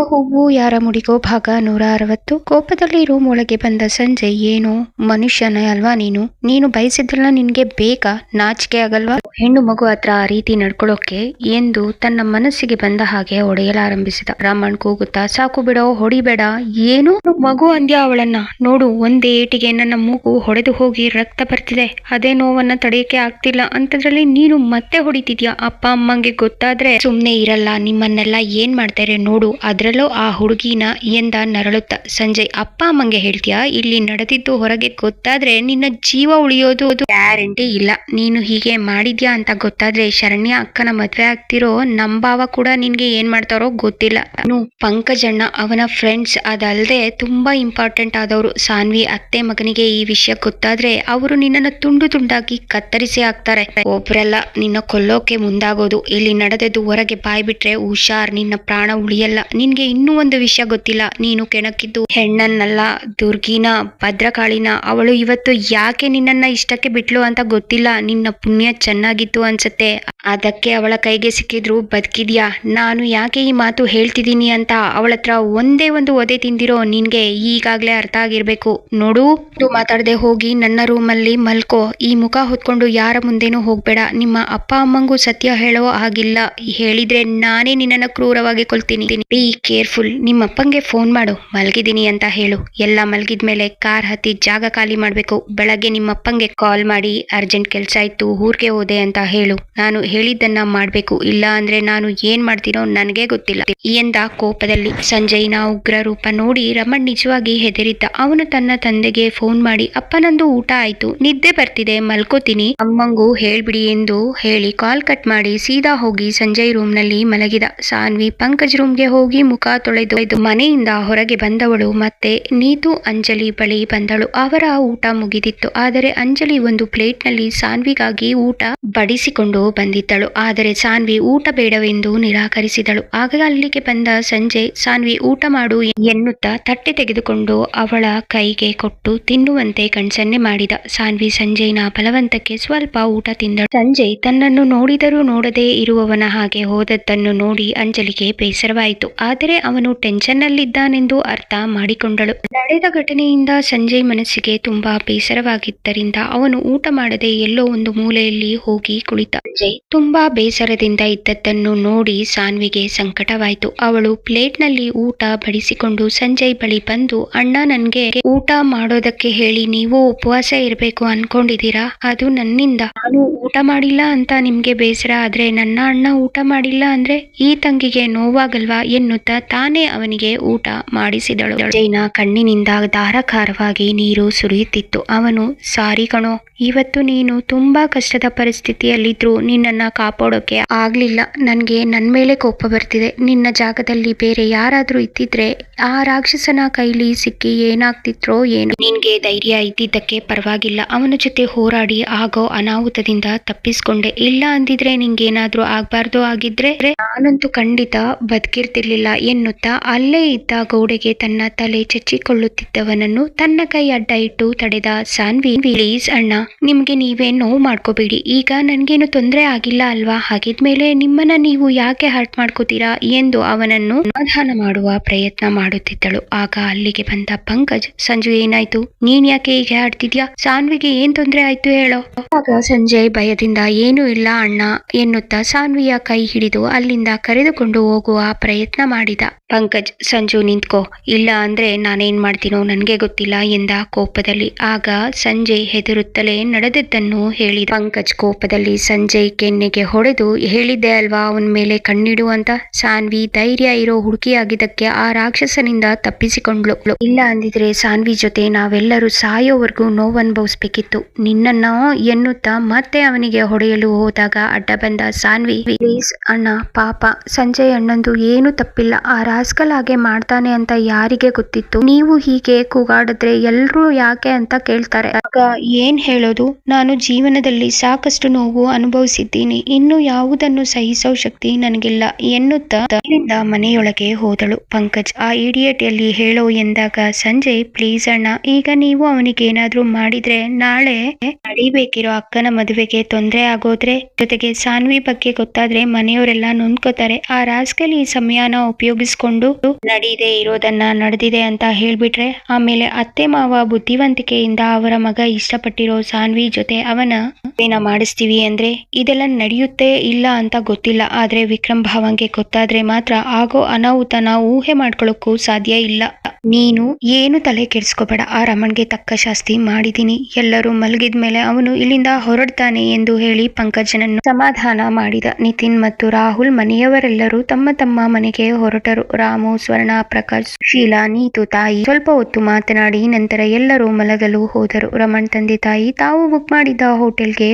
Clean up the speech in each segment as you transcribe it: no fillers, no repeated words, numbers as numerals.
ಹೂವು ಯಾರ ಮುಡಿಗೋ ಭಾಗ 160. ಕೋಪದಲ್ಲಿ ರೂಮ್ ಒಳಗೆ ಬಂದ ಸಂಜಯ್, ಏನು ಮನುಷ್ಯನೇ ಅಲ್ವಾ ನೀನು? ನೀನು ಬಯಸಿದ್ದೆಲ್ಲ ನಿನ್ಗೆ ಬೇಕಾ? ನಾಚಿಕೆ ಆಗಲ್ವಾ? ಹೆಣ್ಣು ಮಗು ಹತ್ರ ಆ ರೀತಿ ನಡ್ಕೊಳ್ಳೋಕೆ ಎಂದು ತನ್ನ ಮನಸ್ಸಿಗೆ ಬಂದ ಹಾಗೆ ಹೊಡೆಯಲಾರಂಭಿಸಿದ. ರಮಣ್ ಕೂಗುತ್ತಾ, ಸಾಕು ಬಿಡೋ, ಹೊಡಿಬೇಡ. ಏನು ಮಗು ಅಂದ್ಯಾ ಅವಳನ್ನ? ನೋಡು, ಒಂದೇ ಏಟಿಗೆ ನನ್ನ ಮೂಗು ಹೊಡೆದು ಹೋಗಿ ರಕ್ತ ಬರ್ತಿದೆ. ಅದೇ ನೋವನ್ನ ತಡೆಯಕ್ಕೆ ಆಗ್ತಿಲ್ಲ ಅಂತದ್ರಲ್ಲಿ ನೀನು ಮತ್ತೆ ಹೊಡಿತಿದ್ಯಾ? ಅಪ್ಪ ಅಮ್ಮಂಗೆ ಗೊತ್ತಾದ್ರೆ ಸುಮ್ನೆ ಇರಲ್ಲ. ನಿಮ್ಮನ್ನೆಲ್ಲ ಏನ್ ಮಾಡ್ತಾರೆ ನೋಡು, ಅದ್ರಲ್ಲೂ ಆ ಹುಡುಗಿನ ಎಂದ ನರಳುತ್ತ. ಸಂಜಯ್, ಅಪ್ಪ ಅಮ್ಮಂಗೆ ಹೇಳ್ತೀಯಾ? ಇಲ್ಲಿ ನಡೆದಿದ್ದು ಹೊರಗೆ ಗೊತ್ತಾದ್ರೆ ನಿನ್ನ ಜೀವ ಉಳಿಯೋದು ಗ್ಯಾರಂಟಿ ಇಲ್ಲ. ನೀನು ಹೀಗೆ ಮಾಡಿದ್ಯಾ ಅಂತ ಗೊತ್ತಾದ್ರೆ ಶರಣ್ಯ ಅಕ್ಕನ ಮದ್ವೆ ಆಗ್ತಿರೋ ನಂಬಾವ ಕೂಡ ನಿನ್ಗೆ ಏನ್ ಮಾಡ್ತಾರೋ ಗೊತ್ತಿಲ್ಲ. ಪಂಕಜಣ್ಣ ಅವನ ಫ್ರೆಂಡ್ಸ್, ಅದಲ್ಲದೆ ತುಂಬಾ ಇಂಪಾರ್ಟೆಂಟ್ ಆದವರು. ಸಾನ್ವಿ ಅತ್ತೆ ಮಗನಿಗೆ ಈ ವಿಷಯ ಗೊತ್ತಾದ್ರೆ ಅವರು ನಿನ್ನನ್ನು ತುಂಡು ತುಂಡಾಗಿ ಕತ್ತರಿಸಿ ಹಾಕ್ತಾರೆ. ಒಬ್ರಲ್ಲ, ನಿನ್ನ ಕೊಲ್ಲೋಕೆ ಮುಂದಾಗೋದು. ಇಲ್ಲಿ ನಡೆದದ್ದು ಹೊರಗೆ ಬಾಯ್ಬಿಟ್ರೆ ಹುಷಾರ್, ನಿನ್ನ ಪ್ರಾಣ ಉಳಿಯಲ್ಲ. ನಿನ್ಗೆ ಇನ್ನೂ ಒಂದು ವಿಷಯ ಗೊತ್ತಿಲ್ಲ. ನೀನು ಕೆಣಕಿದ್ದು ಹೆಣ್ಣನ್ನಲ್ಲ, ದುರ್ಗಿನ, ಭದ್ರಕಾಳಿನ. ಅವಳು ಇವತ್ತು ಯಾಕೆ ನಿನ್ನನ್ನ ಇಷ್ಟಕ್ಕೆ ಬಿಟ್ಲು ಅಂತ ಗೊತ್ತಿಲ್ಲ. ನಿನ್ನ ಪುಣ್ಯ ಚೆನ್ನಾಗಿತ್ತು ಅನ್ಸತ್ತೆ, ಅದಕ್ಕೆ ಅವಳ ಕೈಗೆ ಸಿಕ್ಕಿದ್ರು ಬದುಕಿದ್ಯಾ. ನಾನು ಯಾಕೆ ಈ ಮಾತು ಹೇಳ್ತಿದ್ದೀನಿ ಅಂತ ಅವಳತ್ರ ಒಂದೇ ಒಂದು ಒದೆ ತಿಂದಿರೋ ನಿನ್ಗೆ ಈಗಾಗ್ಲೇ ಅರ್ಥ ಆಗಿರ್ಬೇಕು. ನೋಡು, ಮಾತಾಡದೆ ಹೋಗಿ ನನ್ನ ರೂಮಲ್ಲಿ ಮಲ್ಕೋ. ಈ ಮುಖ ಹೊತ್ಕೊಂಡು ಯಾರ ಮುಂದೆನೂ ಹೋಗ್ಬೇಡ. ನಿಮ್ಮ ಅಪ್ಪ ಅಮ್ಮಂಗೂ ಸತ್ಯ ಹೇಳೋ ಹಾಗಿಲ್ಲ. ಹೇಳಿದ್ರೆ ನಾನೇ ನಿನ್ನನ್ನ ಕ್ರೂರವಾಗಿ ಕೊಲ್ತೀನಿ. Be careful. ನಿಮ್ಮಪ್ಪಂಗೆ ಫೋನ್ ಮಾಡು, ಮಲ್ಗಿದ್ದೀನಿ ಅಂತ ಹೇಳು. ಎಲ್ಲ ಮಲ್ಗಿದ್ಮೇಲೆ ಕಾರ್ ಹತ್ತಿ ಜಾಗ ಖಾಲಿ ಮಾಡ್ಬೇಕು. ಬೆಳಗ್ಗೆ ನಿಮ್ಮಪ್ಪಂಗೆ ಕಾಲ್ ಮಾಡಿ ಅರ್ಜೆಂಟ್ ಕೆಲ್ಸ ಇತ್ತು, ಊರ್ಗೆ ಹೋದೆ ಅಂತ ಹೇಳು. ನಾನು ಹೇಳಿದ್ದನ್ನ ಮಾಡ್ಬೇಕು, ಇಲ್ಲ ಅಂದ್ರೆ ನಾನು ಏನ್ ಮಾಡ್ತೀನೋ ನನಗೆ ಗೊತ್ತಿಲ್ಲ ಎಂದ ಕೋಪದಲ್ಲಿ. ಸಂಜಯ್ನ ಉಗ್ರ ರೂಪ ನೋಡಿ ರಮಣ್ ನಿಜವಾಗಿ ಹೆದರಿದ್ದ. ಅವನು ತನ್ನ ತಂದೆಗೆ ಫೋನ್ ಮಾಡಿ, ಅಪ್ಪ ನಂದು ಊಟ ಆಯ್ತು, ನಿದ್ದೆ ಬರ್ತಿದೆ, ಮಲ್ಕೋತೀನಿ, ಅಮ್ಮಂಗೂ ಹೇಳ್ಬಿಡಿ ಎಂದು ಹೇಳಿ ಕಾಲ್ ಕಟ್ ಮಾಡಿ ಸೀದಾ ಹೋಗಿ ಸಂಜಯ್ ರೂಮ್ ನಲ್ಲಿ ಮಲಗಿದ. ಸಾನ್ವಿ ಪಂಕಜ್ ರೂಮ್ಗೆ ಹೋಗಿ ಮುಖ ತೊಳೆದು ಮನೆಯಿಂದ ಹೊರಗೆ ಬಂದವಳು ಮತ್ತೆ ನೀತು ಅಂಜಲಿ ಬಳಿ ಬಂದಳು. ಅವರ ಊಟ ಮುಗಿದಿತ್ತು. ಆದರೆ ಅಂಜಲಿ ಒಂದು ಪ್ಲೇಟ್ ನಲ್ಲಿ ಸಾನ್ವಿಗಾಗಿ ಊಟ ಬಡಿಸಿಕೊಂಡು ಬಂದಿದ್ದಳು. ಆದರೆ ಸಾನ್ವಿ ಊಟ ಬೇಡವೆಂದು ನಿರಾಕರಿಸಿದಳು. ಆಗ ಅಲ್ಲಿಗೆ ಬಂದ ಸಂಜಯ್, ಸಾನ್ವಿ ಊಟ ಮಾಡು ಎನ್ನುತ್ತಾ ತಟ್ಟೆ ತೆಗೆದುಕೊಂಡು ಅವಳ ಕೈಗೆ ಕೊಟ್ಟು ತಿನ್ನುವಂತೆ ಕಣ್ಸನ್ನೆ ಮಾಡಿದ. ಸಾನ್ವಿ ಸಂಜಯ್ನ ಬಲವಂತಕ್ಕೆ ಸ್ವಲ್ಪ ಊಟ ತಿಂದಳು. ಸಂಜಯ್ ತನ್ನನ್ನು ನೋಡಿದರೂ ನೋಡದೇ ಇರುವವನ ಹಾಗೆ ಹೋದದ್ದನ್ನು ನೋಡಿ ಅಂಜಲಿಗೆ ಬೇಸರವಾಯಿತು. ಆದರೆ ಅವನು ಟೆನ್ಷನ್ ನಲ್ಲಿದ್ದಾನೆಂದು ಅರ್ಥ ಮಾಡಿಕೊಂಡಳು. ನಡೆದ ಘಟನೆಯಿಂದ ಸಂಜಯ್ ಮನಸ್ಸಿಗೆ ತುಂಬಾ ಬೇಸರವಾಗಿದ್ದರಿಂದ ಅವನು ಊಟ ಮಾಡದೆ ಎಲ್ಲೋ ಒಂದು ಮೂಲೆಯಲ್ಲಿ ಹೋಗಿ ಕುಳಿತ. ಸಂಜಯ್ ತುಂಬಾ ಬೇಸರದಿಂದ ಇದ್ದದ್ದನ್ನು ನೋಡಿ ಸಾನ್ವಿಗೆ ಸಂಕಟವಾಯಿತು. ಅವಳು ಪ್ಲೇಟ್ ನಲ್ಲಿ ಊಟ ಬಡಿಸಿಕೊಂಡು ಸಂಜಯ್ ಬಳಿ ಬಂದು, ಅಣ್ಣ, ನನ್ಗೆ ಊಟ ಮಾಡೋದಕ್ಕೆ ಹೇಳಿ ನೀವು ಉಪವಾಸ ಇರಬೇಕು ಅನ್ಕೊಂಡಿದ್ದೀರಾ? ಅದು ನನ್ನಿಂದ. ನಾನು ಊಟ ಮಾಡಿಲ್ಲ ಅಂತ ನಿಮ್ಗೆ ಬೇಸರ ಆದ್ರೆ ನನ್ನ ಅಣ್ಣ ಊಟ ಮಾಡಿಲ್ಲ ಅಂದ್ರೆ ಈ ತಂಗಿಗೆ ನೋವಾಗಲ್ವಾ ಎನ್ನುತ್ತಾ ತಾನೇ ಅವನಿಗೆ ಊಟ ಮಾಡಿಸಿದಳು. ಸಂಜಯ್ನ ಕಣ್ಣಿನಿಂದ ಧಾರಾಕಾರವಾಗಿ ನೀರು ಸುರಿಯುತ್ತಿತ್ತು. ಅವನು, ಸಾರಿ ಕಣೋ, ಇವತ್ತು ನೀನು ತುಂಬಾ ಕಷ್ಟದ ಪರಿಸ್ಥಿತಿಯಲ್ಲಿದ್ರು ನಿನ್ನನ್ನ ಕಾಪಾಡೋಕೆ ಆಗ್ಲಿಲ್ಲ. ನನ್ಗೆ ನನ್ ಮೇಲೆ ಕೋಪ ಬರ್ತಿದೆ. ನಿನ್ನ ಜಾಗದಲ್ಲಿ ಬೇರೆ ಯಾರಾದ್ರೂ ಇದ್ದಿದ್ರೆ ಆ ರಾಕ್ಷಸನ ಕೈಲಿ ಸಿಕ್ಕಿ ಏನಾಗ್ತಿದ್ರೋ ಏನು. ನಿನ್ಗೆ ಧೈರ್ಯ ಇದ್ದಿದ್ದಕ್ಕೆ ಪರವಾಗಿಲ್ಲ. ಅವನ ಜೊತೆ ಹೋರಾಡಿ ಆಗೋ ಅನಾಹುತದಿಂದ ತಪ್ಪಿಸ್ಕೊಂಡೆ. ಇಲ್ಲ ಅಂದಿದ್ರೆ ನಿಂಗೇನಾದ್ರೂ ಆಗ್ಬಾರ್ದು ಆಗಿದ್ರೆ ನಾನಂತೂ ಖಂಡಿತ ಬದುಕಿರ್ತಿರ್ಲಿಲ್ಲ ಎನ್ನುತ್ತಾ ಅಲ್ಲೇ ಇದ್ದ ಗೋಡೆಗೆ ತನ್ನ ತಲೆ ಚಚ್ಚಿಕೊಳ್ಳುತ್ತಿದ್ದವನನ್ನು ತನ್ನ ಕೈ ಅಡ್ಡ ಇಟ್ಟು ತಡೆದ ಸಾನ್ವಿ, ಪ್ಲೀಸ್ ಅಣ್ಣ, ನಿಮ್ಗೆ ನೀವೇ ನೋವು ಮಾಡ್ಕೋಬೇಡಿ. ಈಗ ನನ್ಗೇನು ತೊಂದರೆ ಆಗಿಲ್ಲ ಅಲ್ವಾ? ಹಾಗಿದ್ಮೇಲೆ ನಿಮ್ಮನ್ನ ನೀವು ಯಾಕೆ ಹರ್ಟ್ ಮಾಡ್ಕೋತೀರಾ ಎಂದು ಅವನನ್ನು ಸಮಾಧಾನ ಮಾಡುವ ಪ್ರಯತ್ನ ಮಾಡುತ್ತಿದ್ದಳು. ಆಗ ಅಲ್ಲಿಗೆ ಬಂದ ಪಂಕಜ್, ಸಂಜು ಏನಾಯ್ತು? ನೀನ್ ಯಾಕೆ ಹೀಗೆ ಆಡ್ತಿದ್ಯಾ? ಸಾನ್ವಿಗೆ ಏನ್ ತೊಂದರೆ ಆಯ್ತು ಹೇಳೋ. ಆಗ ಸಂಜಯ್ ಭಯದಿಂದ, ಏನೂ ಇಲ್ಲ ಅಣ್ಣ ಎನ್ನುತ್ತಾ ಸಾನ್ವಿಯ ಕೈ ಹಿಡಿದು ಅಲ್ಲಿಂದ ಕರೆದುಕೊಂಡು ಹೋಗುವ ಪ್ರಯತ್ನ ಮಾಡಿದ. ಪಂಕಜ್, ಸಂಜು ನಿಂತ್ಕೋ, ಇಲ್ಲ ಅಂದ್ರೆ ನಾನೇನ್ ಮಾಡ್ತೀನೋ ನನ್ಗೆ ಗೊತ್ತಿಲ್ಲ ಎಂದ ಕೋಪದಲ್ಲಿ. ಆಗ ಸಂಜಯ್ ಹೆದರುತ್ತಲೇ ನಡೆದದ್ದನ್ನು ಹೇಳಿದ. ಪಂಕಜ್ ಕೋಪದಲ್ಲಿ ಸಂಜಯ್ ಕೆನ್ನೆಗೆ ಹೊಡೆದು, ಹೇಳಿದ್ದೆ ಅಲ್ವಾ ಅವನ ಮೇಲೆ ಕಣ್ಣಿಡು ಅಂತ. ಸಾನ್ವಿ ಧೈರ್ಯ ಇರೋ ಹುಡುಗಿಯಾಗಿದ್ದಕ್ಕೆ ಆ ರಾಕ್ಷಸನಿಂದ ತಪ್ಪಿಸಿಕೊಂಡ್ಳು. ಇಲ್ಲ ಅಂದಿದ್ರೆ ಸಾನ್ವಿ ಜೊತೆ ನಾವೆಲ್ಲರೂ ಸಾಯೋವರೆಗೂ ನೋವನುಭವಿಸ್ಬೇಕಿತ್ತು. ನಿನ್ನನ್ನ ಎನ್ನುತ್ತಾ ಮತ್ತೆ ಅವನಿಗೆ ಹೊಡೆಯಲು ಹೋದಾಗ ಅಡ್ಡ ಬಂದ ಸಾನ್ವಿ, ಪ್ಲೀಸ್ ಅಣ್ಣ, ಪಾಪ ಸಂಜಯ್ ಅಣ್ಣಂದು ಏನು ತಪ್ಪಿಲ್ಲ. ಆ ರಾಸ್ಕಲ್ ಹಾಗೆ ಮಾಡ್ತಾನೆ ಅಂತ ಯಾರಿಗೆ ಗೊತ್ತಿತ್ತು? ನೀವು ಹೀಗೆ ಕೂಗಾಡಿದ್ರೆ ಎಲ್ರೂ ಯಾಕೆ ಅಂತ ಕೇಳ್ತಾರೆ. ಆಗ ಏನ್ ಹೇಳೋದು? ನಾನು ಜೀವನದಲ್ಲಿ ಸಾಕಷ್ಟು ನೋವು ಅನುಭವಿಸಿದ್ದೀನಿ, ಇನ್ನು ಯಾವುದನ್ನು ಸಹಿಸೋ ಶಕ್ತಿ ನನಗಿಲ್ಲ ಎನ್ನುತ್ತಾ ಅಲ್ಲಿಂದ ಮನೆಯೊಳಗೆ ಹೋದಳು. ಪಂಕಜ್ ಆ ಇಡಿಯಟ್ ಎಲ್ಲಿ ಹೇಳೋ ಎಂದಾಗ ಸಂಜಯ್, ಪ್ಲೀಸ್ ಅಣ್ಣ, ಈಗ ನೀವು ಅವನಿಗೆ ಏನಾದ್ರೂ ಮಾಡಿದ್ರೆ ನಾಳೆ ನಡಿಬೇಕಿರೋ ಅಕ್ಕನ ಮದುವೆಗೆ ತೊಂದರೆ ಆಗೋದ್ರೆ, ಜೊತೆಗೆ ಸಾನ್ವಿ ಬಗ್ಗೆ ಗೊತ್ತಾದ್ರೆ ಮನೆಯವರೆಲ್ಲ ನೊಂದ್ಕೋತಾರೆ. ಆ ರಾಸ್ಕಲ್ ಈ ಸಮಯನ ಉಪಯೋಗಿಸ್ಕೊಂಡು ನಡೀದೇ ಇರೋದನ್ನ ನಡೆದಿದೆ ಅಂತ ಹೇಳ್ಬಿಟ್ರೆ, ಆಮೇಲೆ ಅತ್ತೆ ಮಾವ ಬುದ್ಧಿವಂತಿಕೆಯಿಂದ ಅವರ ಮಗ ಇಷ್ಟಪಟ್ಟಿರೋ ಸಾನ್ವಿ ಜೊತೆ ಅವನ ಮದುವೆನ ಮಾಡಿಸ್ತೀವಿ ಅಂದ್ರೆ ಇದೆಲ್ಲ ನಡೆಯುತ್ತೆ ಇಲ್ಲ ಅಂತ ಗೊತ್ತಿಲ್ಲ. ಆದ್ರೆ ವಿಕ್ರಮ್ ಭಾವಂಗೆ ಗೊತ್ತಾದ್ರೆ ಮಾತ್ರ ಆಗೋ ಅನಾಹುತನ ಊಹೆ ಮಾಡ್ಕೊಳ್ಳೋಕ್ಕೂ ಸಾಧ್ಯ ಇಲ್ಲ. ನೀನು ಏನು ತಲೆ ಕೆಡಿಸ್ಕೋಬೇಡ, ಆ ರಮಣ್ಗೆ ತಕ್ಕ ಶಾಸ್ತಿ ಮಾಡಿದೀನಿ. ಎಲ್ಲರೂ ಮಲಗಿದ್ಮೇಲೆ ಅವನು ಇಲ್ಲಿಂದ ಹೊರಡ್ತಾನೆ ಎಂದು ಹೇಳಿ ಪಂಕಜನನ್ನು ಸಮಾಧಾನ ಮಾಡಿದ. ನಿತಿನ್ ಮತ್ತು ರಾಹುಲ್ ಮನೆಯವರೆಲ್ಲರೂ ತಮ್ಮ ತಮ್ಮ ಮನೆಗೆ ಹೊರಟರು. ರಾಮು, ಸ್ವರ್ಣ, ಪ್ರಕಾಶ್, ಶೀಲಾ, ನೀತು ತಾಯಿ ಸ್ವಲ್ಪ ಹೊತ್ತು ಮಾತನಾಡಿ ನಂತರ ಎಲ್ಲರೂ ಮಲಗಲು ಹೋದರು. ರಮಣ್ ತಂದೆ ತಾಯಿ ತಾವು ಬುಕ್ ಮಾಡಿದ್ದ ಹೋಟೆಲ್ಗೆ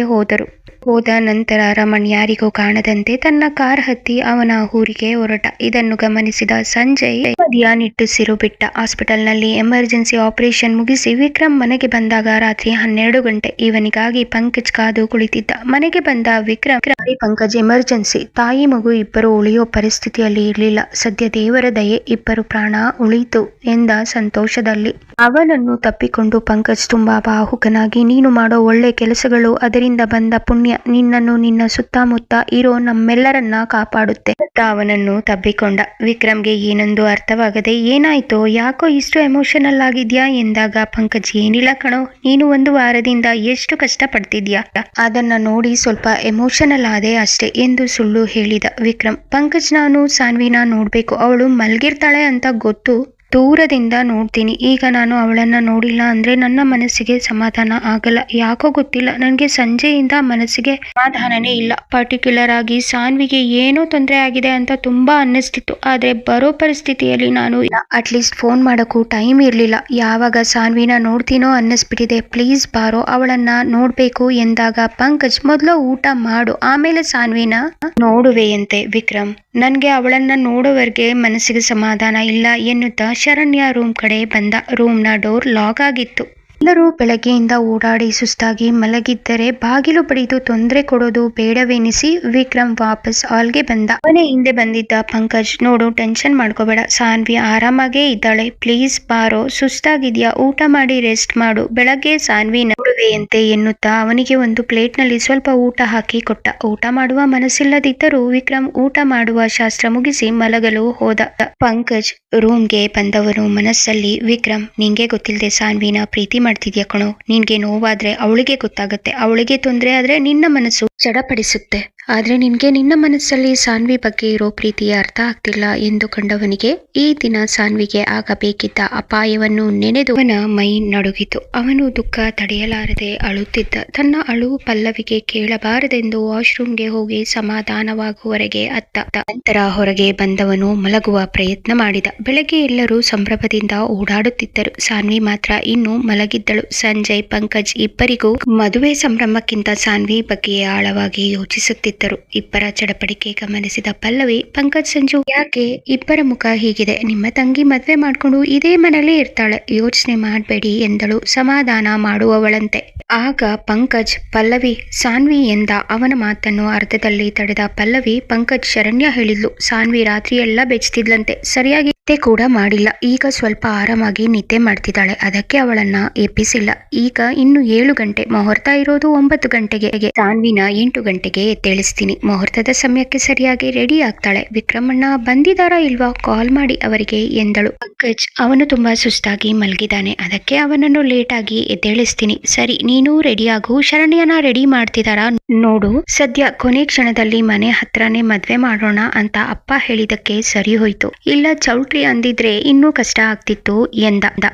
ಹೋದ ನಂತರ ರಮಣ್ ಯಾರಿಗೂ ಕಾಣದಂತೆ ತನ್ನ ಕಾರ್ ಹತ್ತಿ ಅವನ ಊರಿಗೆ ಹೊರಟ. ಇದನ್ನು ಗಮನಿಸಿದ ಸಂಜಯ್ ಮಧ್ಯ ನಿಟ್ಟುಸಿರು ಬಿಟ್ಟ. ಹಾಸ್ಪಿಟಲ್ನಲ್ಲಿ ಎಮರ್ಜೆನ್ಸಿ ಆಪರೇಷನ್ ಮುಗಿಸಿ ವಿಕ್ರಮ್ ಮನೆಗೆ ಬಂದಾಗ ರಾತ್ರಿ 12 ಗಂಟೆ. ಇವನಿಗಾಗಿ ಪಂಕಜ್ ಕಾದು ಕುಳಿತಿದ್ದ. ಮನೆಗೆ ಬಂದ ವಿಕ್ರಮ್, ಪಂಕಜ್ ಎಮರ್ಜೆನ್ಸಿ, ತಾಯಿ ಮಗು ಇಬ್ಬರು ಉಳಿಯೋ ಪರಿಸ್ಥಿತಿಯಲ್ಲಿ ಇರಲಿಲ್ಲ. ಸದ್ಯ ದೇವರ ದಯೆ ಇಬ್ಬರು ಪ್ರಾಣ ಉಳಿತು ಎಂದ ಸಂತೋಷದಲ್ಲಿ ಅವನನ್ನು ತಪ್ಪಿಕೊಂಡು ಪಂಕಜ್ ತುಂಬಾ ಭಾವುಕನಾಗಿ, ನೀನು ಮಾಡೋ ಒಳ್ಳೆ ಕೆಲಸಗಳು, ಅದರಿಂದ ಬಂದ ಪುಣ್ಯ ನಿನ್ನನ್ನು ನಿನ್ನ ಸುತ್ತಮುತ್ತ ಇರೋ ನಮ್ಮೆಲ್ಲರನ್ನ ಕಾಪಾಡುತ್ತೆ ಅಂತ ಅವನನ್ನು ತಬ್ಬಿಕೊಂಡ. ವಿಕ್ರಮ್ಗೆ ಏನೊಂದು ಅರ್ಥವಾಗದೆ, ಏನಾಯ್ತೋ, ಯಾಕೋ ಇಷ್ಟು ಎಮೋಷನಲ್ ಆಗಿದ್ಯಾ ಎಂದಾಗ ಪಂಕಜ್, ಏನಿಲ್ಲ ಕಣೋ, ನೀನು 1 ವಾರದಿಂದ ಎಷ್ಟು ಕಷ್ಟ ಪಡ್ತಿದ್ಯಾ, ಅದನ್ನ ನೋಡಿ ಸ್ವಲ್ಪ ಎಮೋಷನಲ್ ಆದೆ ಅಷ್ಟೇ ಎಂದು ಸುಳ್ಳು ಹೇಳಿದ ವಿಕ್ರಮ್. ಪಂಕಜ್, ನಾನು ಸಾನ್ವಿನ ನೋಡ್ಬೇಕು, ಅವಳು ಮಲ್ಗಿರ್ತಾಳೆ ಅಂತ ಗೊತ್ತು, ದೂರದಿಂದ ನೋಡ್ತೀನಿ. ಈಗ ನಾನು ಅವಳನ್ನ ನೋಡಿಲ್ಲ ಅಂದ್ರೆ ನನ್ನ ಮನಸ್ಸಿಗೆ ಸಮಾಧಾನ ಆಗಲ್ಲ. ಯಾಕೋ ಗೊತ್ತಿಲ್ಲ, ನನಗೆ ಸಂಜೆಯಿಂದ ಮನಸ್ಸಿಗೆ ಸಮಾಧಾನನೇ ಇಲ್ಲ. ಪರ್ಟಿಕ್ಯುಲರ್ ಆಗಿ ಸಾನ್ವಿಗೆ ಏನೋ ತೊಂದರೆ ಆಗಿದೆ ಅಂತ ತುಂಬಾ ಅನ್ನಿಸ್ತಿತ್ತು, ಆದ್ರೆ ಬರೋ ಪರಿಸ್ಥಿತಿಯಲ್ಲಿ ನಾನು ಅಟ್ಲೀಸ್ಟ್ ಫೋನ್ ಮಾಡೋಕ್ಕೂ ಟೈಮ್ ಇರ್ಲಿಲ್ಲ. ಯಾವಾಗ ಸಾನ್ವಿನ ನೋಡ್ತೀನೋ ಅನ್ನಿಸ್ಬಿಟ್ಟಿದೆ, ಪ್ಲೀಸ್ ಬಾರೋ, ಅವಳನ್ನ ನೋಡ್ಬೇಕು ಎಂದಾಗ ಪಂಕಜ್, ಮೊದಲು ಊಟ ಮಾಡು, ಆಮೇಲೆ ಸಾನ್ವಿನ ನೋಡುವೆಯಂತೆ. ವಿಕ್ರಮ್, ನನ್ಗೆ ಅವಳನ್ನ ನೋಡೋವರೆಗೆ ಮನಸ್ಸಿಗೆ ಸಮಾಧಾನ ಇಲ್ಲ ಎನ್ನುತ್ತಾ ಶರಣ್ಯ ರೂಮ್ ಕಡೆ ಬಂದ. ರೂಮ್ನ ಡೋರ್ ಲಾಕ್ ಆಗಿತ್ತು. ಎಲ್ಲರೂ ಬೆಳಗ್ಗೆಯಿಂದ ಓಡಾಡಿ ಸುಸ್ತಾಗಿ ಮಲಗಿದ್ದರೆ ಬಾಗಿಲು ಬಡಿದು ತೊಂದರೆ ಕೊಡೋದು ಬೇಡವೆನಿಸಿ ವಿಕ್ರಮ್ ವಾಪಸ್ ಹಾಲ್ಗೆ ಬಂದ. ಮನೆ ಹಿಂದೆ ಬಂದಿದ್ದ ಪಂಕಜ್, ನೋಡು, ಟೆನ್ಷನ್ ಮಾಡ್ಕೋಬೇಡ, ಸಾನ್ವಿ ಆರಾಮಾಗೇ ಇದ್ದಾಳೆ, ಪ್ಲೀಸ್ ಬಾರೋ, ಸುಸ್ತಾಗಿದ್ಯಾ, ಊಟ ಮಾಡಿ ರೆಸ್ಟ್ ಮಾಡು, ಬೆಳಗ್ಗೆ ಸಾನ್ವಿ ನೋಡುವೆಯಂತೆ ಎನ್ನುತ್ತಾ ಅವನಿಗೆ ಒಂದು ಪ್ಲೇಟ್ನಲ್ಲಿ ಸ್ವಲ್ಪ ಊಟ ಹಾಕಿ ಕೊಟ್ಟ. ಊಟ ಮಾಡುವ ಮನಸ್ಸಿಲ್ಲದಿದ್ದರೂ ವಿಕ್ರಮ್ ಊಟ ಮಾಡುವ ಶಾಸ್ತ್ರ ಮುಗಿಸಿ ಮಲಗಲು ಹೋದ. ಪಂಕಜ್ ರೂಮ್ಗೆ ಬಂದವನು ಮನಸ್ಸಲ್ಲಿ, ವಿಕ್ರಮ್, ನಿಂಗೆ ಗೊತ್ತಿಲ್ಲದೆ ಸಾನ್ವಿನ ಪ್ರೀತಿ ಮಾಡ್ತಿದ್ಯಾ ಕಣೋ, ನಿನ್ಗೆ ನೋವಾದ್ರೆ ಅವಳಿಗೆ ಗೊತ್ತಾಗತ್ತೆ, ಅವಳಿಗೆ ತೊಂದರೆ ಆದ್ರೆ ನಿನ್ನ ಮನಸ್ಸು ಚಡಪಡಿಸುತ್ತೆ, ಆದ್ರೆ ನಿನ್ಗೆ ನಿನ್ನ ಮನಸ್ಸಲ್ಲಿ ಸಾನ್ವಿ ಬಗ್ಗೆ ಇರೋ ಪ್ರೀತಿಯ ಅರ್ಥ ಆಗ್ತಿಲ್ಲ ಎಂದು ಕಂಡವನಿಗೆ ಈ ದಿನ ಸಾನ್ವಿಗೆ ಆಗಬೇಕಿದ್ದ ಅಪಾಯವನ್ನು ನೆನೆದು ಅವನ ಮೈ ನಡುಗಿತು. ಅವನು ದುಃಖ ತಡೆಯಲಾರದೆ ಅಳುತ್ತಿದ್ದ. ತನ್ನ ಅಳು ಪಲ್ಲವಿಗೆ ಕೇಳಬಾರದೆಂದು ವಾಶ್ರೂಮ್ಗೆ ಹೋಗಿ ಸಮಾಧಾನವಾಗುವವರೆಗೆ ಅತ್ತ. ನಂತರ ಹೊರಗೆ ಬಂದವನು ಮಲಗುವ ಪ್ರಯತ್ನ ಮಾಡಿದ. ಬೆಳಗ್ಗೆ ಎಲ್ಲರೂ ಸಂಭ್ರಮದಿಂದ ಓಡಾಡುತ್ತಿದ್ದರು. ಸಾನ್ವಿ ಮಾತ್ರ ಇನ್ನೂ ಮಲಗಿದ್ದಳು. ಸಂಜಯ್, ಪಂಕಜ್ ಇಬ್ಬರಿಗೂ ಮದುವೆ ಸಂಭ್ರಮಕ್ಕಿಂತ ಸಾನ್ವಿ ಬಗ್ಗೆ ಆಳವಾಗಿ ಯೋಚಿಸುತ್ತಿದ್ದರು. ಇಬ್ಬರ ಚಡಪಡಿಕೆ ಗಮನಿಸಿದ ಪಲ್ಲವಿ, ಪಂಕಜ್, ಸಂಜು, ಯಾಕೆ ಇಬ್ಬರ ಮುಖ ಹೀಗಿದೆ? ನಿಮ್ಮ ತಂಗಿ ಮದ್ವೆ ಮಾಡ್ಕೊಂಡು ಇದೇ ಮನೇಲಿ ಇರ್ತಾಳೆ, ಯೋಚನೆ ಮಾಡಬೇಡಿ ಎಂದಳು ಸಮಾಧಾನ ಮಾಡುವವಳಂತೆ. ಆಗ ಪಂಕಜ್, ಪಲ್ಲವಿ, ಸಾನ್ವಿ ಎಂದ. ಅವನ ಮಾತನ್ನು ಅರ್ಧದಲ್ಲಿ ತಡೆದ ಪಲ್ಲವಿ, ಪಂಕಜ್, ಶರಣ್ಯ ಹೇಳಿದ್ಲು, ಸಾನ್ವಿ ರಾತ್ರಿ ಎಲ್ಲ ಬೆಚ್ಚತಿದ್ಲಂತೆ, ಸರಿಯಾಗಿ ನಿದ್ದೆ ಕೂಡ ಮಾಡಿಲ್ಲ, ಈಗ ಸ್ವಲ್ಪ ಆರಾಮಾಗಿ ನಿದ್ದೆ ಮಾಡ್ತಿದ್ದಾಳೆ, ಅದಕ್ಕೆ ಅವಳನ್ನ ಎಬ್ಬಿಸಿಲ್ಲ. ಈಗ ಇನ್ನು 7 ಗಂಟೆ, ಮುಹೂರ್ತ ಇರೋದು 9 ಗಂಟೆಗೆ, ಸಾನ್ವಿನ 8 ಗಂಟೆಗೆ ಎದ್ದೇಳಿಸ್ತೀನಿ, ಮುಹೂರ್ತದ ಸಮಯಕ್ಕೆ ಸರಿಯಾಗಿ ರೆಡಿ ಆಗ್ತಾಳೆ. ವಿಕ್ರಮಣ್ಣ ಬಂದಿದಾರಾ ಇಲ್ವಾ, ಕಾಲ್ ಮಾಡಿ ಅವರಿಗೆ ಎಂದಳು. ಪಂಕಜ್, ಅವನು ತುಂಬಾ ಸುಸ್ತಾಗಿ ಮಲಗಿದಾನೆ, ಅದಕ್ಕೆ ಅವನನ್ನು ಲೇಟ್ ಆಗಿ ಎದ್ದೇಳಿಸ್ತೀನಿ. ಸರಿ, ನೀನು ರೆಡಿ ಆಗು, ಶರಣ್ಯನ ರೆಡಿ ಮಾಡ್ತಿದಾರಾ ನೋಡು, ಸದ್ಯ ಕೊನೆ ಕ್ಷಣದಲ್ಲಿ ಮನೆ ಹತ್ರನೇ ಮದ್ವೆ ಮಾಡೋಣ ಅಂತ ಅಪ್ಪ ಹೇಳಿದಕ್ಕೆ ಸರಿ ಹೋಯ್ತು, ಇಲ್ಲ ಚೌಟ್ರಿ ಅಂದಿದ್ರೆ ಇನ್ನೂ ಕಷ್ಟ ಆಗ್ತಿತ್ತು ಎಂದ.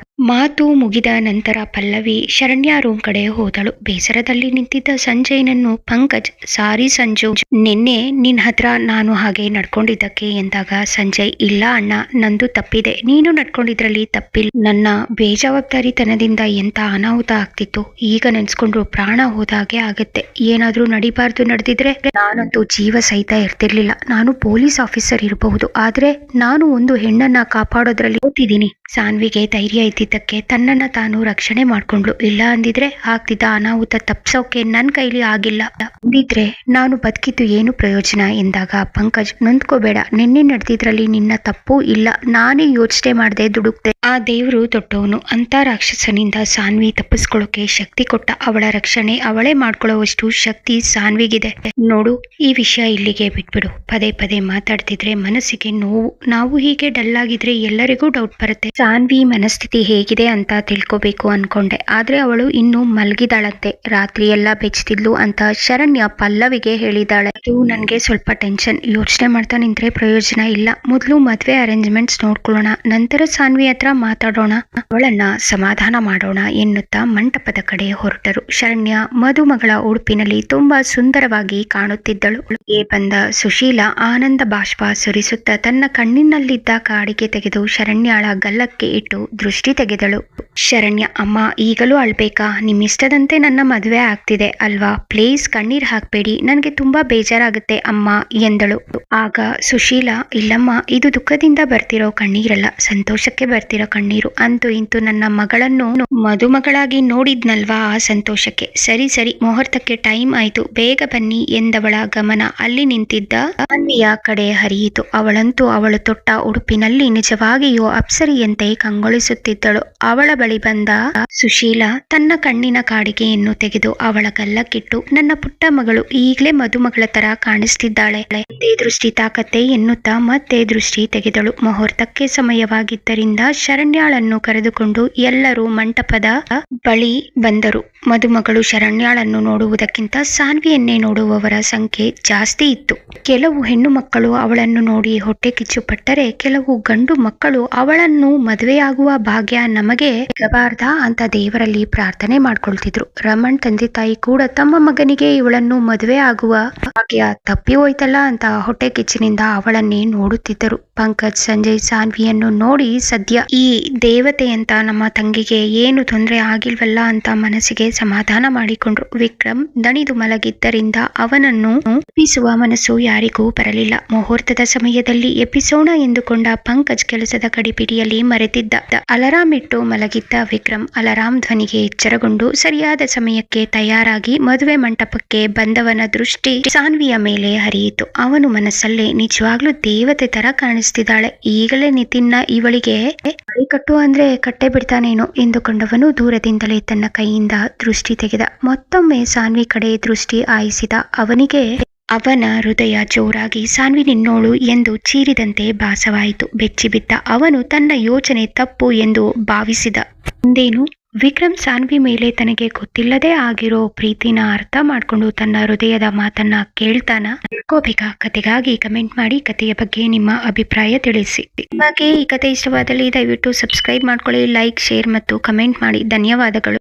ಮಾತು ಮುಗಿದ ನಂತರ ಪಲ್ಲವಿ ಶರಣ್ಯ ರೂಮ್ ಕಡೆ ಹೋದಳು. ಬೇಸರದಲ್ಲಿ ನಿಂತಿದ್ದ ಸಂಜಯ್ನನ್ನು ಪಂಕಜ್, ಸಾರಿ ಸಂಜು, ಮಂಜು, ನಿನ್ನೆ ನಿನ್ನ ಹತ್ರ ನಾನು ಹಾಗೆ ನಡ್ಕೊಂಡಿದ್ದಕ್ಕೆ ಎಂದಾಗ ಸಂಜಯ್, ಇಲ್ಲ ಅಣ್ಣ, ನಂದು ತಪ್ಪಿದೆ, ನೀನು ನಡ್ಕೊಂಡಿದ್ರಲ್ಲಿ ತಪ್ಪಿಲ್ಲ. ನನ್ನ ಬೇಜವಾಬ್ದಾರಿತನದಿಂದ ಎಂತ ಅನಾಹುತ ಆಗ್ತಿತ್ತು, ಈಗ ನೆನ್ಸ್ಕೊಂಡ್ರು ಪ್ರಾಣ ಹೋದಾಗೆ ಆಗುತ್ತೆ. ಏನಾದ್ರೂ ನಡಿಬಾರ್ದು ನಡೆದಿದ್ರೆ ನಾನಂತೂ ಜೀವ ಸಹಿತ ಇರ್ತಿರ್ಲಿಲ್ಲ. ನಾನು ಪೊಲೀಸ್ ಆಫೀಸರ್ ಇರಬಹುದು, ಆದ್ರೆ ನಾನು ಒಂದು ಹೆಣ್ಣನ್ನ ಕಾಪಾಡೋದ್ರಲ್ಲಿ ಓದ್ತಿದ್ದೀನಿ. ಸಾನ್ವಿಗೆ ಧೈರ್ಯ ಇದ್ದಿದ್ದಕ್ಕೆ ತನ್ನನ್ನ ತಾನು ರಕ್ಷಣೆ ಮಾಡ್ಕೊಂಡ್ಳು. ಇಲ್ಲ ಅಂದಿದ್ರೆ ಆಗ್ತಿದ್ದ ಅನಾಹುತ ತಪ್ಸೋಕೆ ನನ್ನ ಕೈಲಿ ಆಗಿಲ್ಲ. ಅಂದಿದ್ರೆ ನಾನು ಬದುಕಿದ್ದು ಏನು ಪ್ರಯೋಜನ ಎಂದಾಗ ಪಂಕಜ್, ನೊಂದ್ಕೋಬೇಡ, ನಿನ್ನೆ ನಡೆದಿದ್ರಲ್ಲಿ ನಿನ್ನ ತಪ್ಪು ಇಲ್ಲ, ನಾನೇ ಯೋಚನೆ ಮಾಡದೆ ದುಡುಕ್ತೆ. ಆ ದೇವ್ರು ದೊಡ್ಡವನು. ಅಂತ ರಾಕ್ಷಸನಿಂದ ಸಾನ್ವಿ ತಪ್ಪಿಸ್ಕೊಳ್ಳೋಕೆ ಶಕ್ತಿ ಕೊಟ್ಟ. ಅವಳ ರಕ್ಷಣೆ ಅವಳೇ ಮಾಡ್ಕೊಳ್ಳೋವಷ್ಟು ಶಕ್ತಿ ಸಾನ್ವಿಗಿದೆ. ನೋಡು, ಈ ವಿಷಯ ಇಲ್ಲಿಗೆ ಬಿಟ್ಬಿಡು. ಪದೇ ಪದೇ ಮಾತಾಡ್ತಿದ್ರೆ ಮನಸ್ಸಿಗೆ ನೋವು. ನಾವು ಹೀಗೆ ಡಲ್ ಆಗಿದ್ರೆ ಎಲ್ಲರಿಗೂ ಡೌಟ್ ಬರುತ್ತೆ. ಸಾನ್ವಿ ಮನಸ್ಥಿತಿ ಹೇಗಿದೆ ಅಂತ ತಿಳ್ಕೋಬೇಕು ಅನ್ಕೊಂಡೆ, ಆದ್ರೆ ಅವಳು ಇನ್ನು ಮಲಗಿದಾಳಂತೆ. ರಾತ್ರಿ ಎಲ್ಲ ಬೆಚ್ಚತಿದ್ಲು ಅಂತ ಶರಣ್ಯ ಪಲ್ಲವಿಗೆ ಹೇಳಿದಾಳೆ. ಅದು ನನ್ಗೆ ಸ್ವಲ್ಪ ಟೆನ್ಷನ್. ಯೋಚನೆ ಮಾಡ್ತಾ ನಿಂತ್ರೆ ಪ್ರಯೋಜನ ಇಲ್ಲ. ಮೊದಲು ಮದ್ವೆ ಅರೇಂಜ್ಮೆಂಟ್ಸ್ ನೋಡ್ಕೊಳ್ಳೋಣ, ನಂತರ ಸಾನ್ವಿ ಹತ್ರ ಮಾತಾಡೋಣ, ಅವಳನ್ನ ಸಮಾಧಾನ ಮಾಡೋಣ ಎನ್ನುತ್ತಾ ಮಂಟಪದ ಕಡೆ ಹೊರಟರು. ಶರಣ್ಯ ಮದುಮಗಳ ಉಡುಪಿನಲ್ಲಿ ತುಂಬಾ ಸುಂದರವಾಗಿ ಕಾಣುತ್ತಿದ್ದಳು. ಬಂದ ಸುಶೀಲ ಆನಂದ ಬಾಷ್ಪ ಸುರಿಸುತ್ತಾ ತನ್ನ ಕಣ್ಣಿನಲ್ಲಿದ್ದ ಕಾಡಿಗೆ ತೆಗೆದು ಶರಣ್ಯಾಳ ಗಲ್ಲಕ್ಕೆ ಇಟ್ಟು ದೃಷ್ಟಿ ತೆಗೆದಳು. ಶರಣ್ಯ, ಅಮ್ಮ ಈಗಲೂ ಅಳ್ಬೇಕಾ? ನಿಮ್ಮಿಷ್ಟದಂತೆ ನನ್ನ ಮದುವೆ ಆಗ್ತಿದೆ ಅಲ್ವಾ, ಪ್ಲೀಸ್ ಕಣ್ಣೀರ್ ಹಾಕ್ಬೇಡಿ, ನನಗೆ ತುಂಬಾ ಬೇಜಾರಾಗುತ್ತೆ ಅಮ್ಮ ಎಂದಳು. ಆಗ ಸುಶೀಲ, ಇಲ್ಲಮ್ಮ, ಇದು ದುಃಖದಿಂದ ಬರ್ತಿರೋ ಕಣ್ಣೀರಲ್ಲ, ಸಂತೋಷಕ್ಕೆ ಬರ್ತಿರೋ ಕಣ್ಣೀರು. ಅಂತೂ ಇಂತೂ ನನ್ನ ಮಗಳನ್ನು ಮದುಮಗಳಾಗಿ ನೋಡಿದ್ನಲ್ವಾ, ಆ ಸಂತೋಷಕ್ಕೆ. ಸರಿ ಸರಿ, ಮುಹೂರ್ತಕ್ಕೆ ಟೈಮ್ ಆಯ್ತು, ಬೇಗ ಬನ್ನಿ ಎಂದವಳ ಗಮನ ಅಲ್ಲಿ ನಿಂತಿದ್ದ ಸಾನ್ವಿಯ ಕಡೆ ಹರಿಯಿತು. ಅವಳಂತೂ ಅವಳು ತೊಟ್ಟ ಉಡುಪಿನಲ್ಲಿ ನಿಜವಾಗಿಯೂ ಅಪ್ಸರಿಯಂತೆ ಕಂಗೊಳಿಸುತ್ತಿದ್ದಳು. ಅವಳ ಬಳಿ ಬಂದ ಸುಶೀಲ ತನ್ನ ಕಣ್ಣಿನ ಕಾಡಿಗೆಯನ್ನು ತೆಗೆದು ಅವಳ ಗಲ್ಲಕ್ಕಿಟ್ಟು, ನನ್ನ ಪುಟ್ಟ ಮಗಳು ಈಗ್ಲೇ ಮದುಮಗಳ ತರ ಕಾಣಿಸ್ತಿದ್ದಾಳೆ, ಮತ್ತೆ ದೃಷ್ಟಿ ತಾಕತ್ತೆ ಎನ್ನುತ್ತಾ ಮತ್ತೆ ದೃಷ್ಟಿ ತೆಗೆದಳು. ಮುಹೂರ್ತಕ್ಕೆ ಸಮಯವಾಗಿದ್ದರಿಂದ ಶರಣ್ಯಾಳನ್ನು ಕರೆದುಕೊಂಡು ಎಲ್ಲರೂ ಮಂಟಪದ ಬಳಿ ಬಂದರು. ಮದುಮಗಳು ಶರಣ್ಯಾಳನ್ನು ನೋಡುವುದಕ್ಕಿಂತ ಸಾನ್ವಿಯನ್ನೇ ನೋಡುವವರ ಸಂಖ್ಯೆ ಜಾಸ್ತಿ ಇತ್ತು. ಕೆಲವು ಹೆಣ್ಣು ಮಕ್ಕಳು ಅವಳನ್ನು ನೋಡಿ ಹೊಟ್ಟೆ ಕಿಚ್ಚು ಪಟ್ಟರೆ, ಕೆಲವು ಗಂಡು ಮಕ್ಕಳು ಅವಳನ್ನು ಮದುವೆಯಾಗುವ ಭಾಗ್ಯ ನಮಗೆ ಸಿಗಬಾರ್ದ ಅಂತ ದೇವರಲ್ಲಿ ಪ್ರಾರ್ಥನೆ ಮಾಡ್ಕೊಳ್ತಿದ್ರು. ರಮಣ್ ತಂದೆ ತಾಯಿ ಕೂಡ ತಮ್ಮ ಮಗನಿಗೆ ಇವಳನ್ನು ಮದುವೆ ಆಗುವ ಭಾಗ್ಯ ತಪ್ಪಿ ಹೋಯ್ತಲ್ಲ ಅಂತ ಹೊಟ್ಟೆ ಕಿಚ್ಚಿನಿಂದ ಅವಳನ್ನೇ ನೋಡುತ್ತಿದ್ದರು. ಪಂಕಜ್ ಸಂಜಯ್ ಸಾನ್ವಿಯನ್ನು ನೋಡಿ, ಸದ್ಯ ಈ ದೇವತೆ ಅಂತ ನಮ್ಮ ತಂಗಿಗೆ ಏನು ತೊಂದರೆ ಆಗಿಲ್ವಲ್ಲ ಅಂತ ಮನಸ್ಸಿಗೆ ಸಮಾಧಾನ ಮಾಡಿಕೊಂಡ್ರು. ವಿಕ್ರಮ್ ದಣಿದು ಮಲಗಿದ್ದರಿಂದ ಅವನನ್ನು ಎಬ್ಬಿಸುವ ಮನಸ್ಸು ಯಾರಿಗೂ ಬರಲಿಲ್ಲ. ಮುಹೂರ್ತದ ಸಮಯದಲ್ಲಿ ಎಬ್ಬಿಸೋಣ ಎಂದುಕೊಂಡ ಪಂಕಜ್ ಕೆಲಸದ ಕಡಿಪಿಡಿಯಲ್ಲಿ ಮರೆತಿದ್ದ. ಅಲಾರಾಂ ಇಟ್ಟು ಮಲಗಿದ್ದ ವಿಕ್ರಮ್ ಅಲಾರಾಂ ಧ್ವನಿಗೆ ಎಚ್ಚರಗೊಂಡು ಸರಿಯಾದ ಸಮಯಕ್ಕೆ ತಯಾರಾಗಿ ಮದುವೆ ಮಂಟಪಕ್ಕೆ ಬಂದವನ ದೃಷ್ಟಿ ಸಾನ್ವಿಯ ಮೇಲೆ ಹರಿಯಿತು. ಅವನು ಮನಸ್ಸಲ್ಲೇ, ನಿಜವಾಗ್ಲೂ ದೇವತೆ ತರ ಕಾಣಿಸ್ತಿದ್ದಾಳೆ, ಈಗಲೇ ನಿತಿನ್ನ ಇವಳಿಗೆ ಕೈ ಕಟ್ಟು ಅಂದ್ರೆ ಕಟ್ಟೆ ಬಿಡ್ತಾನೇನೋ ಎಂದುಕೊಂಡವನು ದೂರದಿಂದಲೇ ತನ್ನ ಕೈಯಿಂದ ದೃಷ್ಟಿ ತೆಗೆದ. ಮತ್ತೊಮ್ಮೆ ಸಾನ್ವಿ ಕಡೆ ದೃಷ್ಟಿ ಆಯಿಸಿದ ಅವನಿಗೆ ಅವನ ಹೃದಯ ಜೋರಾಗಿ ಸಾನ್ವಿ ನಿನ್ನೋಳು ಎಂದು ಚೀರಿದಂತೆ ಭಾಸವಾಯಿತು. ಬೆಚ್ಚಿಬಿದ್ದ ಅವನು ತನ್ನ ಯೋಚನೆ ತಪ್ಪು ಎಂದು ಭಾವಿಸಿದ. ಮುಂದೇನು? ವಿಕ್ರಮ್ ಸಾನ್ವಿ ಮೇಲೆ ತನಗೆ ಗೊತ್ತಿಲ್ಲದೆ ಆಗಿರೋ ಪ್ರೀತಿನ ಅರ್ಥ ಮಾಡ್ಕೊಂಡು ತನ್ನ ಹೃದಯದ ಮಾತನ್ನ ಕೇಳ್ತಾನ? ತಿಳ್ಕೋಬೇಕಾ? ಕತೆಗಾಗಿ ಕಮೆಂಟ್ ಮಾಡಿ, ಕತೆಯ ಬಗ್ಗೆ ನಿಮ್ಮ ಅಭಿಪ್ರಾಯ ತಿಳಿಸಿ. ನಿಮಗೆ ಈ ಕತೆ ಇಷ್ಟವಾದಲ್ಲಿ ದಯವಿಟ್ಟು ಸಬ್ಸ್ಕ್ರೈಬ್ ಮಾಡ್ಕೊಳ್ಳಿ, ಲೈಕ್, ಶೇರ್ ಮತ್ತು ಕಮೆಂಟ್ ಮಾಡಿ. ಧನ್ಯವಾದಗಳು.